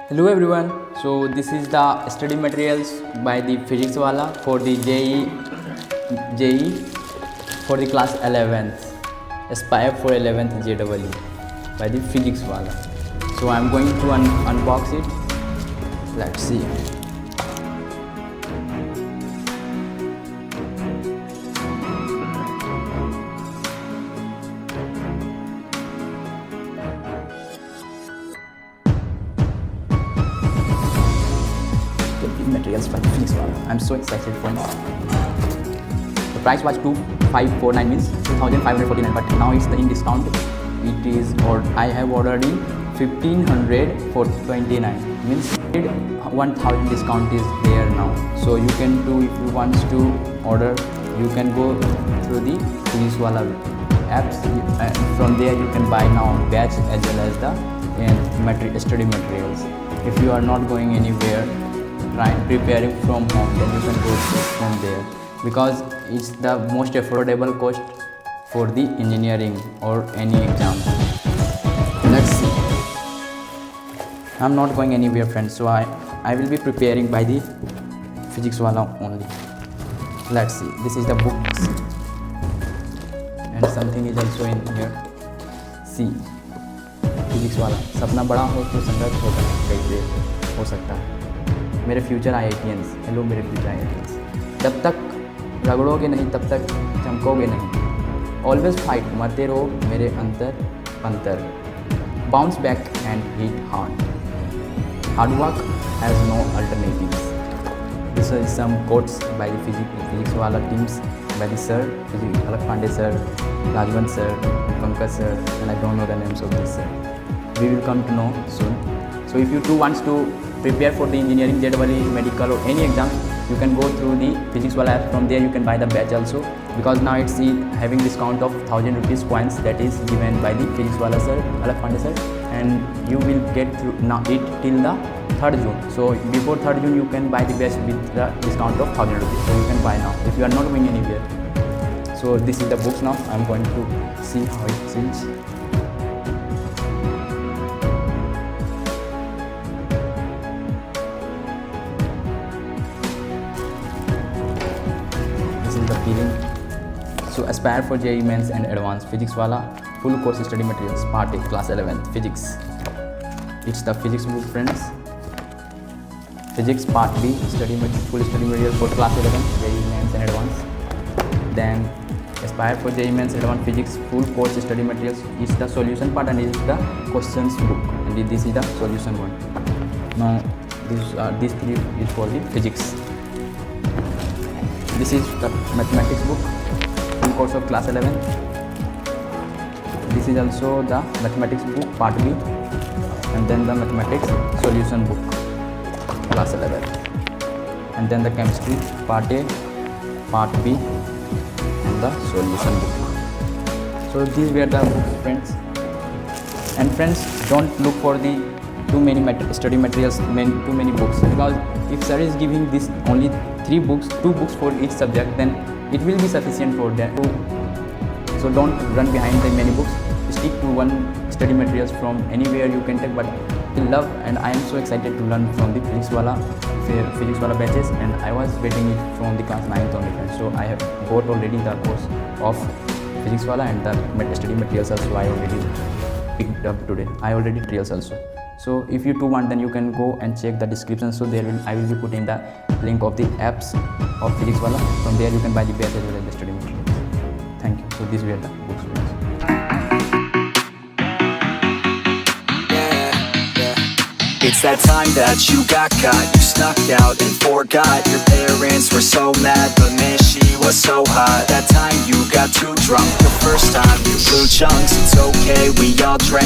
Hello everyone, so this is the study materials by the PhysicsWallah for the JEE for the class 11th, Aspire for 11th JEE by the PhysicsWallah. So I am going to unbox it. Let's see. Materials by PhysicsWallah. I'm so excited for this. The price was 2549, means 2549, but now it's in discount. It is, or I have ordered in 1500 for 29, means 1000 discount is there now. So you can do, if you want to order, you can go through the PhysicsWallah apps. From there you can buy now batch as well as the study materials. If you are not going anywhere, preparing from home, then you can go from there, because it's the most affordable cost for the engineering or any exam. Let's see. I'm not going anywhere, friends, so I will be preparing by the PhysicsWallah only. Let's see. This is the books, and something is also in here. See, PhysicsWallah. सपना बड़ा हो तो संघर्ष होता है, कैसे हो सकता है। मेरे फ्यूचर IITians, हेलो मेरे फ्यूचर IITians, जब तक रगड़ोगे नहीं तब तक चमकोगे नहीं। ऑलवेज फाइट, मरते रहो मेरे अंतर bounce back and hit hard work has no alternatives. This is some quotes by the PhysicsWallah teams, by the sir, Alak Pandey sir, Rajwan sir, Pankaj sir, and I don't know the names of this sir. We will come to know soon. So if you too wants to prepare for the engineering, JEE, medical or any exam, you can go through the PhysicsWallah app. From there you can buy the batch also, because now it's having discount of 1000 rupees coins that is given by the PhysicsWallah sir, Alak Pandey sir, and you will get through now it till the 3rd June. So before 3rd June you can buy the batch with the discount of 1000 rupees. So you can buy now if you are not going anywhere. So this is the books now. I'm going to see how it seems. The feeling. So Aspire for JEE Mains and Advanced, PhysicsWallah full course study materials, part A, class 11th, physics. It's the physics book, friends. Physics part B, full study material for class 11th, JEE Mains and Advanced. Then Aspire for JEE Mains Advanced Physics full course study materials is the solution part, and is the questions book, and this is the solution one. Now these three is for the physics. This is the mathematics book, full course of class 11. This is also the mathematics book, part B, and then the mathematics solution book, class 11. And then the chemistry, part A, part B, and the solution book. So these were the books, friends. And friends, don't look for the too many study materials, too many books, because if sir is giving this only 2 books for each subject, then it will be sufficient for them. So don't run behind the many books. Stick to one study materials from anywhere you can take, but love, and I am so excited to learn from the PhysicsWallah batches, and I was waiting it from the class 9th only, friends. So I have got already the course of PhysicsWallah, and the study materials also I already picked up today. I already trials also. So if you too want, then you can go and check the description. So I will be putting the link of the apps of PhysicsWallah. From there you can buy the batch as well as the study materials. Thank you. So these were the books. It's that time that you got caught. You snuck out and forgot. Your parents were so mad, but man, she was so hot. That time you got too drunk. The first time you blew chunks. It's okay, we all drank.